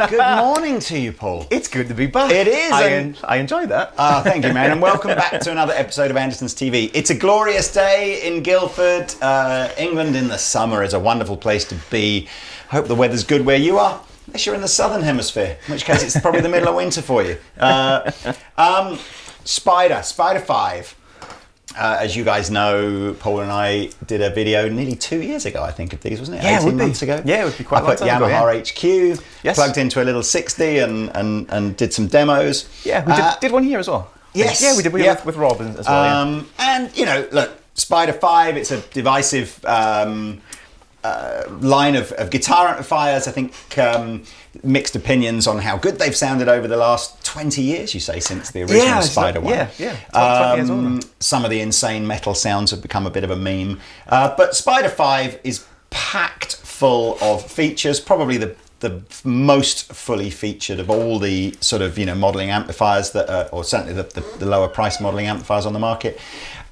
Good morning to you, Paul. It's good to be back. It is. I enjoyed that. Thank you, man, and welcome back to another episode of Andertons TV. It's a glorious day in Guildford. England in the summer is a wonderful place to be. Hope the weather's good where you are, unless you're in the southern hemisphere, in which case it's probably the middle of winter for you. Spider 5. As you guys know, Paul and I did a video nearly 2 years ago, I think, of these, wasn't it? Yeah, 18 months ago. Yeah, it would be quite a long time ago, Yamaha HQ, Yes. plugged into a little 60 and did some demos. Yeah, we did one here as well. Yes. Yeah, we did with Rob as well. And, you know, look, Spider 5, it's a divisive line of guitar amplifiers. I think mixed opinions on how good they've sounded over the last 20 years, you say, since the original Spider one. Yeah, 20 years older. Some of the insane metal sounds have become a bit of a meme. But Spider 5 is packed full of features, probably the most fully featured of all the sort of, you know, modelling amplifiers that are, or certainly the lower price modelling amplifiers on the market.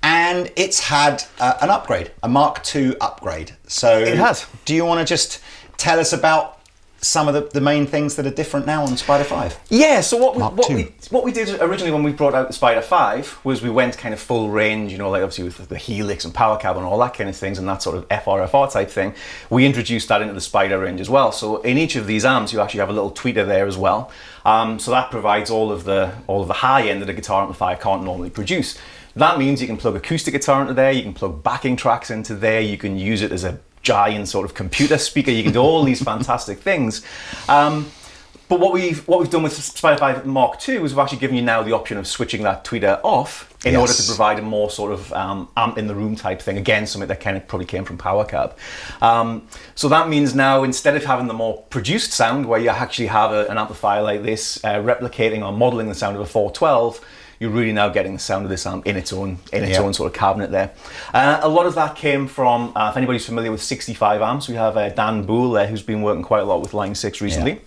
And it's had an upgrade, a Mark II upgrade. So it has. Do you want to just tell us about some of the main things that are different now on Spider 5? Yeah, so what we did originally when we brought out the Spider 5 was we went kind of full range, you know, like obviously with the Helix and Power Cab and all that kind of things and that sort of FRFR type thing. We introduced that into the Spider range as well. So in each of these amps, you actually have a little tweeter there as well. So that provides all of the high end that a guitar amplifier can't normally produce. That means you can plug acoustic guitar into there, you can plug backing tracks into there, you can use it as a giant sort of computer speaker, you can do all these fantastic things. But what we've done with Spider 5 Mark II is we've actually given you now the option of switching that tweeter off in order to provide a more sort of amp in the room type thing. Again, something that kind of probably came from Power Cab. So that means now instead of having the more produced sound where you actually have an amplifier like this replicating or modelling the sound of a 412, you're really now getting the sound of this amp in its own sort of cabinet there. A lot of that came from, if anybody's familiar with 65 amps, we have Dan Boole there who's been working quite a lot with Line 6 recently. Yeah.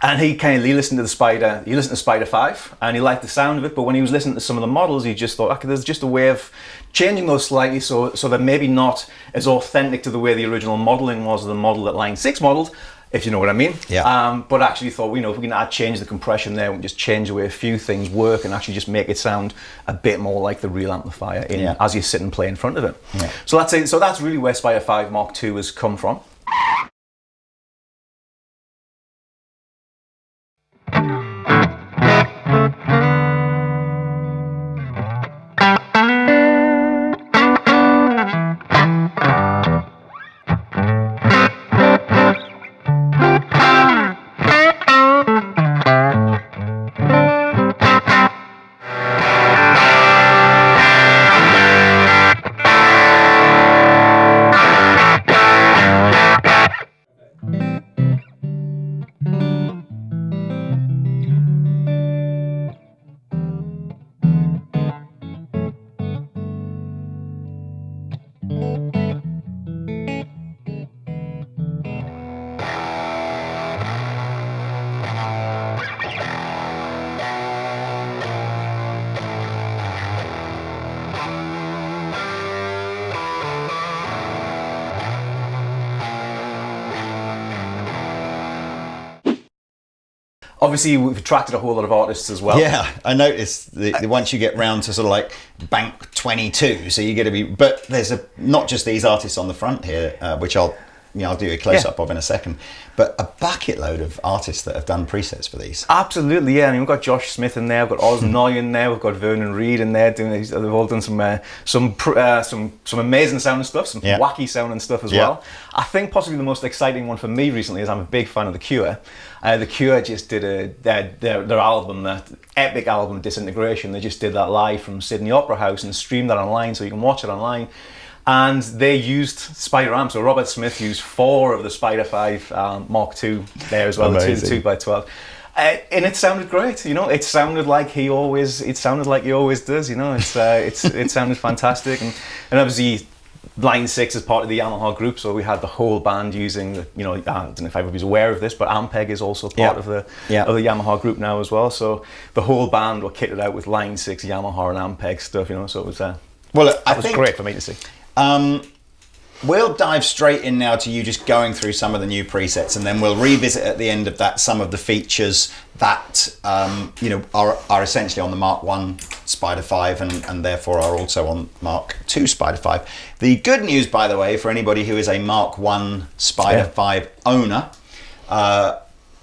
And he listened to Spider 5 and he liked the sound of it, but when he was listening to some of the models, he just thought, okay, there's just a way of changing those slightly so they're maybe not as authentic to the way the original modelling was, the model that Line 6 modelled, if you know what I mean. Yeah. But actually thought, you know, if we can change the compression there, we can just change the way a few things work and actually just make it sound a bit more like the real amplifier as you sit and play in front of it. Yeah. So that's it. So that's really where Spider 5 Mark II has come from. Obviously, we've attracted a whole lot of artists as well. Yeah, I noticed once you get round to sort of like Bank 22, so you get to be. But there's not just these artists on the front here, which I'll do a close up of in a second, but a bucket load of artists that have done presets for these. Absolutely, yeah. I mean, we've got Josh Smith in there, we've got Oz Noy in there, we've got Vernon Reid in there doing these. They've all done some amazing sounding stuff, some wacky sounding stuff as well. I think possibly the most exciting one for me recently is I'm a big fan of The Cure. The Cure just did their album, their epic album Disintegration. They just did that live from Sydney Opera House and streamed that online, so you can watch it online. And they used Spider amps. So Robert Smith used 4 of the Spider 5 Mark II there as well, Amazing. the 2x12. And it sounded great, you know. It sounded like he always does, you know. It sounded fantastic, and obviously Line 6 is part of the Yamaha group, so we had the whole band using the, you know, I don't know if everybody's aware of this, but MkII is also part of the Yamaha group now as well. So the whole band were kitted out with Line 6, Yamaha and MkII stuff, you know. So it was well, I think was great for me to see. we'll dive straight in now to you just going through some of the new presets, and then we'll revisit at the end of that some of the features that you know are essentially on the Mark I Spider 5 and therefore are also on Mark II Spider 5. The good news, by the way, for anybody who is a Mark I Spider 5 owner,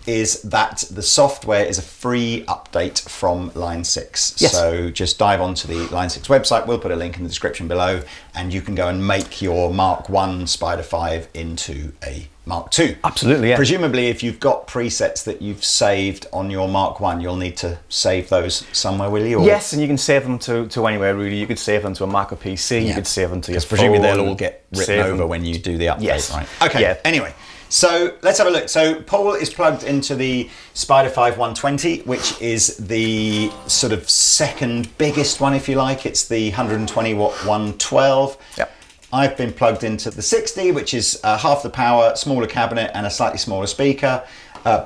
is that the software is a free update from Line 6. Yes. So just dive onto the Line 6 website. We'll put a link in the description below, and you can go and make your Mark I Spider 5 into a Mark II. Absolutely, yeah. Presumably, if you've got presets that you've saved on your Mark I, you'll need to save those somewhere, will you? Or? Yes, and you can save them to anywhere, really. You could save them to a Mac or PC, you could save them to your phone. Presumably they'll all get written over when you do the update, yes. right? Okay, yeah. Anyway. So let's have a look. So Paul is plugged into the Spider 5 120, which is the sort of second biggest one, if you like. It's the 120 watt 112. Yep. I've been plugged into the 60, which is half the power, smaller cabinet and a slightly smaller speaker.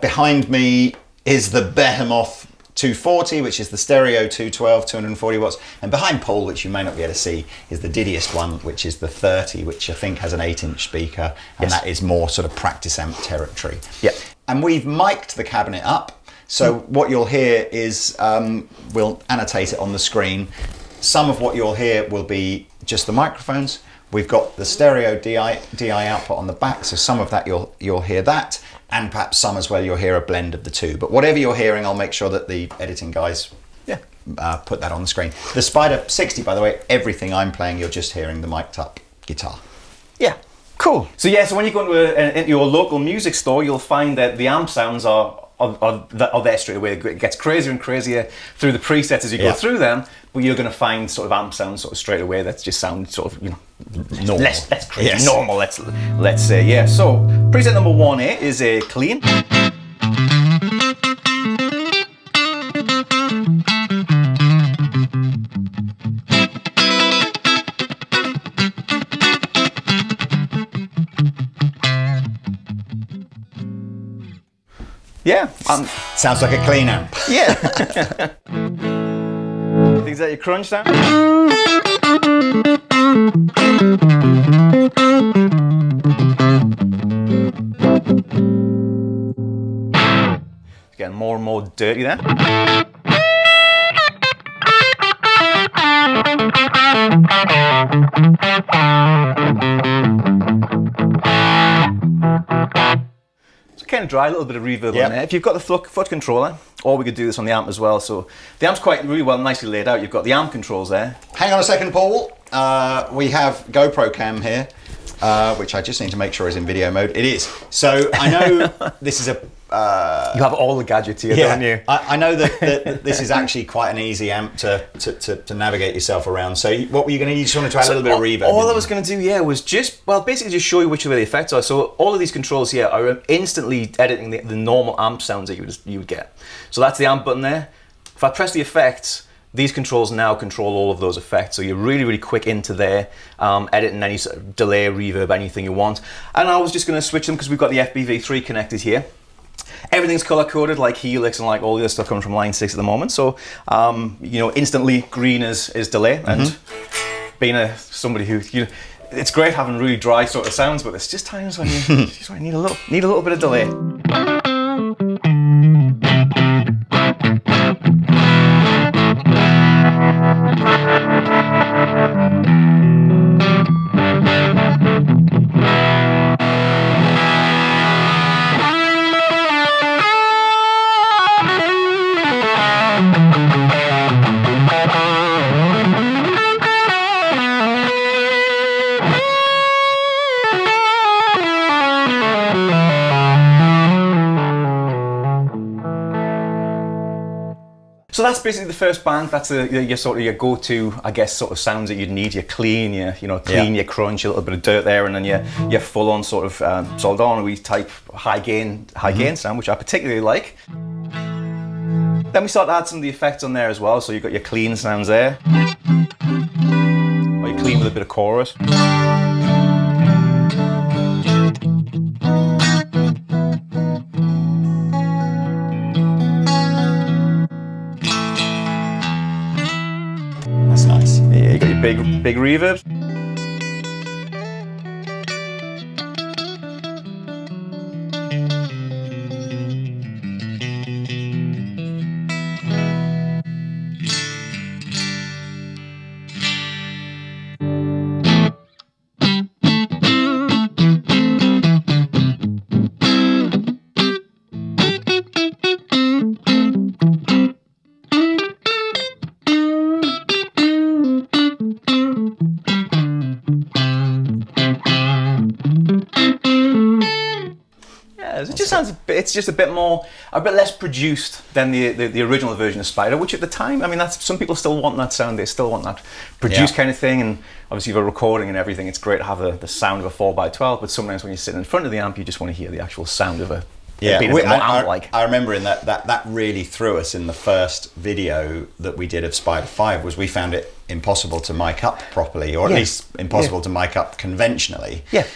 Behind me is the Behemoth 240, which is the stereo 212, 240 watts. And behind Paul, which you may not be able to see, is the diddiest one, which is the 30, which I think has an 8-inch speaker. And that is more sort of practice amp territory. Yeah. And we've mic'd the cabinet up. So what you'll hear is, we'll annotate it on the screen. Some of what you'll hear will be just the microphones. We've got the stereo DI output on the back, so some of that you'll hear that, and perhaps some as well you'll hear a blend of the two. But whatever you're hearing, I'll make sure that the editing guys put that on the screen. The Spider 60, by the way, everything I'm playing, you're just hearing the mic'd up guitar. Yeah, cool. So yeah, so when you go into your local music store, you'll find that the amp sounds are there straight away. It gets crazier and crazier through the presets as you go through them, but you're going to find sort of amp sounds sort of straight away that just sound sort of, you know, normal. Less crazy, normal. Let's say, yeah. So preset number 1A is a clean. Yeah. Sounds like a clean amp. Yeah. Is that your crunch sound? It's getting more and more dirty there. Kind of dry, a little bit of reverb on there. If you've got the foot controller, or we could do this on the amp as well. So the amp's quite really well, nicely laid out. You've got the amp controls there. Hang on a second, Paul. We have GoPro cam here, which I just need to make sure is in video mode. It is. So I know this is a... you have all the gadgets here, don't you? I know that this is actually quite an easy amp to navigate yourself around. So what were you going to do? You just wanted to add a little bit of reverb. All I was going to do, was just, basically just show you which way the effects are. So all of these controls here are instantly editing the normal amp sounds that you would get. So that's the amp button there. If I press the effects, these controls now control all of those effects. So you're really, really quick into there, editing any sort of delay, reverb, anything you want. And I was just going to switch them because we've got the FPV3 connected here. Everything's color coded, like Helix and like all the other stuff coming from Line 6 at the moment. So, you know, instantly green is delay. And being somebody who, you know, it's great having really dry sort of sounds, but there's just times when you just need a little bit of delay. So that's basically the first band. That's your sort of your go-to, I guess, sort of sounds that you'd need. Your clean, your your crunch, a little bit of dirt there, and then your full-on sort of Soldano-y type high gain sound, which I particularly like. Then we start to add some of the effects on there as well. So you've got your clean sounds there, or you clean with a bit of chorus. That's nice. Yeah, you got your big reverbs. Yeah, it just sounds. It's just a bit less produced than the original version of Spider, which at the time, I mean, that's some people still want that sound. They still want that produced kind of thing, and obviously for recording and everything, it's great to have the sound of a 4x12. But sometimes when you sit in front of the amp, you just want to hear the actual sound of a. Yeah, I remember in that really threw us in the first video that we did of Spider 5 was we found it impossible to mic up properly, or at least impossible to mic up conventionally. Yeah.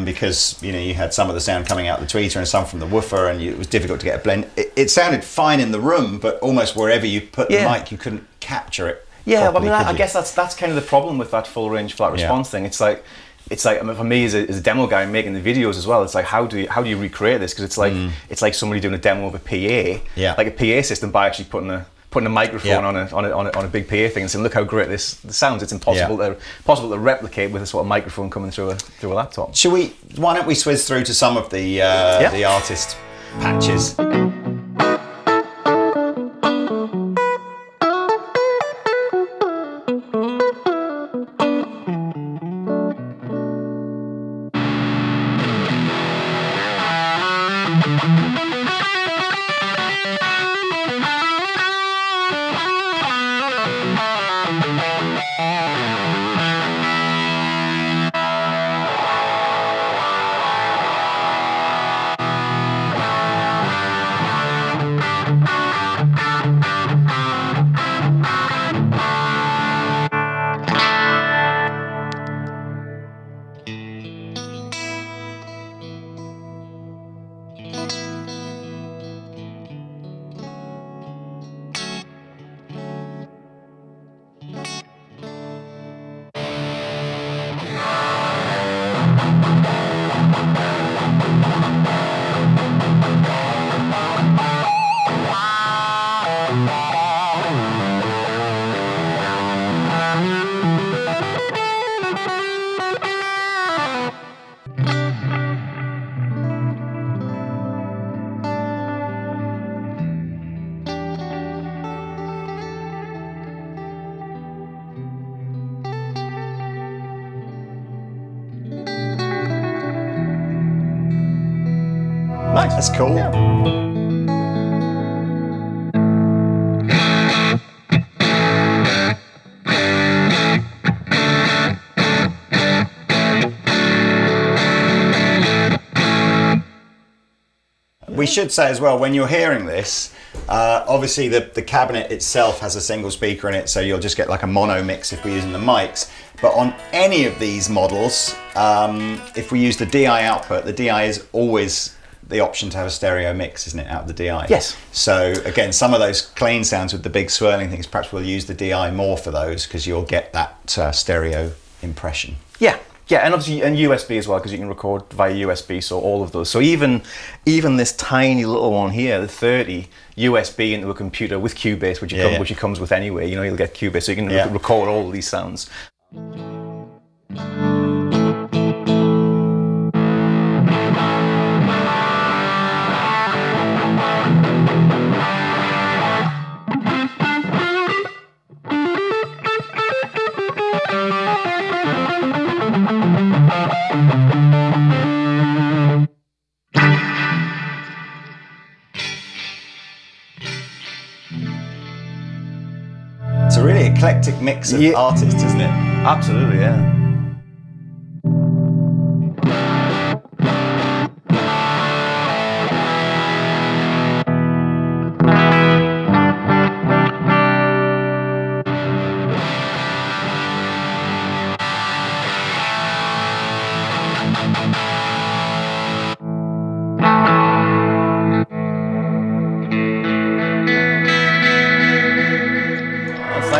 Because you had some of the sound coming out the tweeter and some from the woofer, and it was difficult to get a blend. It sounded fine in the room, but almost wherever you put the mic, you couldn't capture it. Yeah, properly, I guess that's kind of the problem with that full range flat response thing. It's like I mean, for me as a demo guy making the videos as well, it's like how do you recreate this? Because it's like somebody doing a demo of a PA, like a PA system, by actually putting a microphone on a big PA thing and saying, look how great this sounds. It's impossible to replicate with a sort of microphone coming through a laptop. Why don't we swizz through to some of the artist patches? Nice. That's cool. Yeah. We should say as well, when you're hearing this, obviously the cabinet itself has a single speaker in it, so you'll just get like a mono mix if we're using the mics. But on any of these models, if we use the DI output, the DI is always the option to have a stereo mix, isn't it, out of the DI? Yes. So again, some of those clean sounds with the big swirling things, perhaps we'll use the DI more for those because you'll get that stereo impression. Yeah. Yeah, and obviously and USB as well, because you can record via USB, so all of those. So even this tiny little one here, the 30, USB into a computer with Cubase, which it comes with anyway. You'll get Cubase, so you can record all of these sounds. It's a really eclectic mix of artists, isn't it? Absolutely, yeah.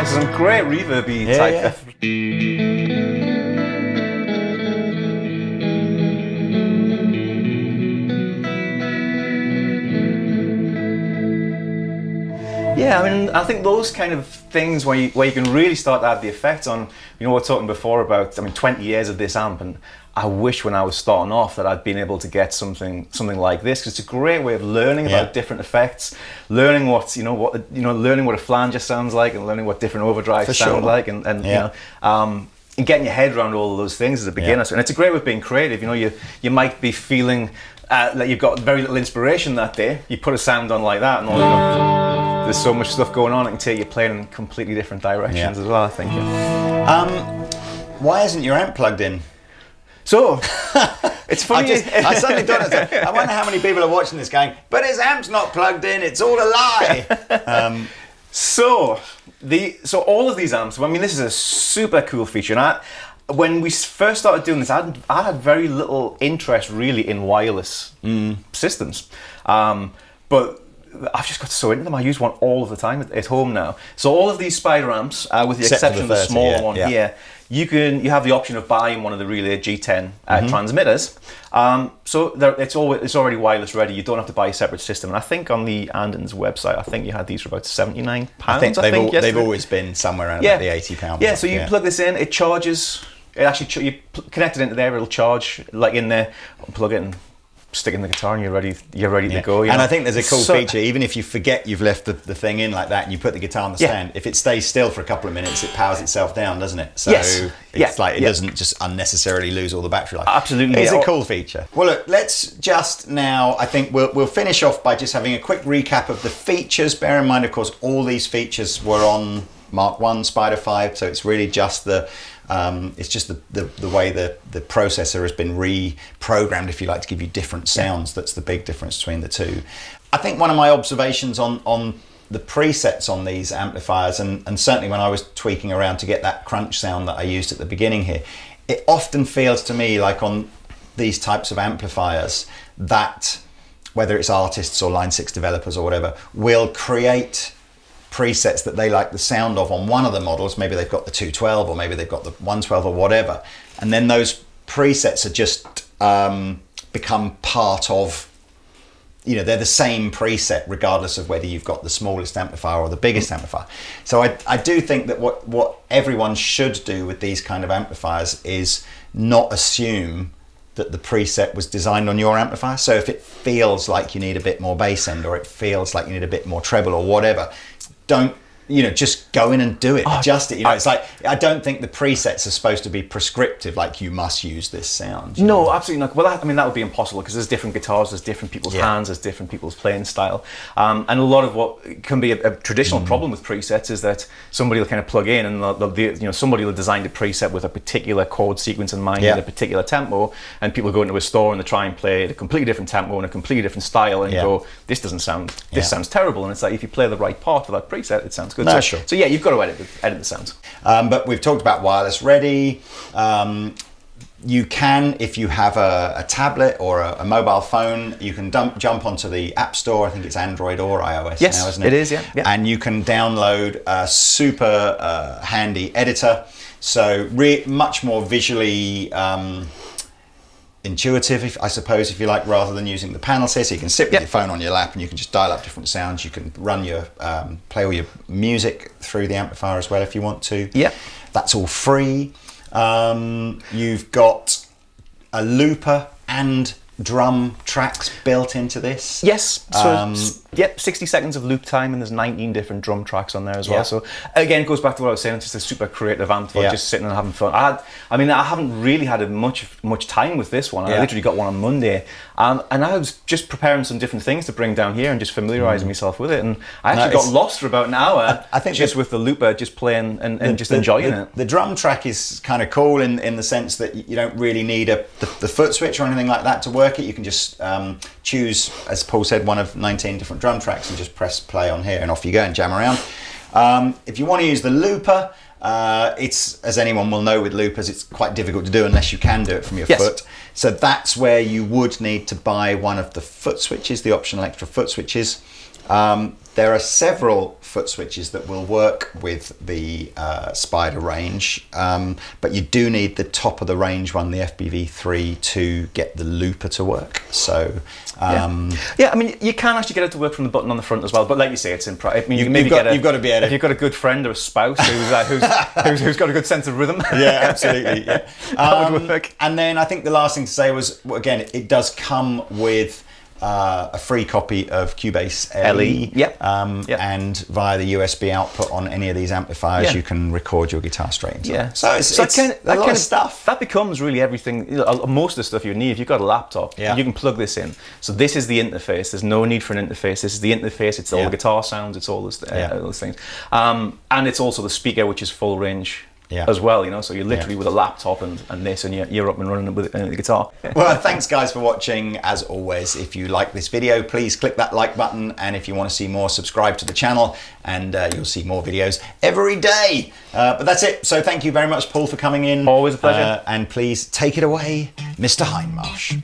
Some great reverby type. Yeah, I mean, I think those kind of things where you can really start to add the effect on, we were talking before about, 20 years of this amp, and I wish when I was starting off that I'd been able to get something like this, because it's a great way of learning about different effects, learning learning what a flanger sounds like, and learning what different overdrives sound like, and getting your head around all of those things as a beginner. And it's a great way of being creative. You might be feeling like you've got very little inspiration that day, you put a sound on like that, and all there's so much stuff going on, it can take you playing in completely different directions as well, I think. Why isn't your amp plugged in? So, it's funny. I suddenly don't know. I wonder how many people are watching this going, but his amp's not plugged in, it's all a lie. So all of these amps, I mean, this is a super cool feature. And when we first started doing this, I had very little interest really in wireless systems. But I've just got so into them. I use one all of the time at home now. So all of these Spider amps, with the exception of the smaller one here, you have the option of buying one of the Relay G10 transmitters. So it's already wireless ready. You don't have to buy a separate system. And I think on the Andertons website, I think you had these for about £79. I think they've always been somewhere around about the £80. Yeah. So you plug this in, it charges. It actually you connect it into there. It'll charge like in there. Plug it and stick in the guitar and you're ready to go. And I think there's a cool feature, even if you forget you've left the thing in like that and you put the guitar on the stand, if it stays still for a couple of minutes, it powers itself down, doesn't it? So it's like it doesn't just unnecessarily lose all the battery life. Absolutely. It's a cool feature. Well, look, let's just now, I think we'll finish off by just having a quick recap of the features. Bear in mind, of course, all these features were on Mark I Spider 5, so it's really just the way the processor has been reprogrammed, if you like, to give you different sounds. That's the big difference between the two. I think one of my observations on the presets on these amplifiers, and certainly when I was tweaking around to get that crunch sound that I used at the beginning here, it often feels to me like on these types of amplifiers that, whether it's artists or Line 6 developers or whatever, will create presets that they like the sound of on one of the models. Maybe they've got the 212 or maybe they've got the 112 or whatever, and then those presets are just become part of, they're the same preset regardless of whether you've got the smallest amplifier or the biggest amplifier. So I do think that what everyone should do with these kind of amplifiers is not assume that the preset was designed on your amplifier. So if it feels like you need a bit more bass end or it feels like you need a bit more treble or whatever, don't just go in and do it, adjust it. It's like, I don't think the presets are supposed to be prescriptive, like you must use this sound. No, absolutely not. Well, that would be impossible because there's different guitars, there's different people's hands, there's different people's playing style. And a lot of what can be a traditional problem with presets is that somebody will kind of plug in and somebody will design the preset with a particular chord sequence in mind and a particular tempo, and people go into a store and they try and play a completely different tempo and a completely different style and go, this sounds terrible. And it's like, if you play the right part for that preset, it sounds good. No, sure. So yeah, you've got to edit the sounds. But we've talked about wireless ready. You can, if you have a tablet or a mobile phone, you can jump onto the App Store. I think it's Android or iOS now, isn't it? It is, yeah. And you can download a super handy editor. So much more visually intuitive, I suppose, if you like, rather than using the panels here. So you can sit with your phone on your lap and you can just dial up different sounds. You can run play all your music through the amplifier as well if you want to. Yeah. That's all free. You've got a looper and drum tracks built into this. Yes. So 60 seconds of loop time, and there's 19 different drum tracks on there as well. So again, it goes back to what I was saying. It's just a super creative amp for just sitting and having fun. I haven't really had much time with this one. I literally got one on Monday, and I was just preparing some different things to bring down here and just familiarising myself with it. And I actually got lost for about an hour. I think just with the looper, just playing and just enjoying it. The drum track is kind of cool in the sense that you don't really need the foot switch or anything like that to work it. You can just choose, as Paul said, one of 19 different drum tracks and just press play on here and off you go and jam around. If you want to use the looper, it's, as anyone will know with loopers, it's quite difficult to do unless you can do it from your foot. So that's where you would need to buy one of the foot switches, the optional extra foot switches. There are several foot switches that will work with the Spider range, but you do need the top of the range one, the FBV3, to get the looper to work. So I mean, you can actually get it to work from the button on the front as well, but like you say, it's in I mean, you've got to be able to. If you've got a good friend or a spouse who's got a good sense of rhythm. Yeah, absolutely. Yeah. That would work. And then I think the last thing to say was, again, it does come with a free copy of Cubase LE. Yep. And via the USB output on any of these amplifiers, you can record your guitar straight into it. So it's a lot of stuff. That becomes really everything. Most of the stuff you need, if you've got a laptop, you can plug this in. So this is the interface. There's no need for an interface. This is the interface. It's all the guitar sounds. It's all those things. And it's also the speaker, which is full range. As well, you know, so you're literally with a laptop and this, and you're up and running with the guitar. Well, thanks guys for watching. As always, if you like this video, please click that like button, and if you want to see more, subscribe to the channel, and you'll see more videos every day. But that's it. So thank you very much, Paul, for coming in. Always a pleasure. And please take it away, Mr. Hindmarsh.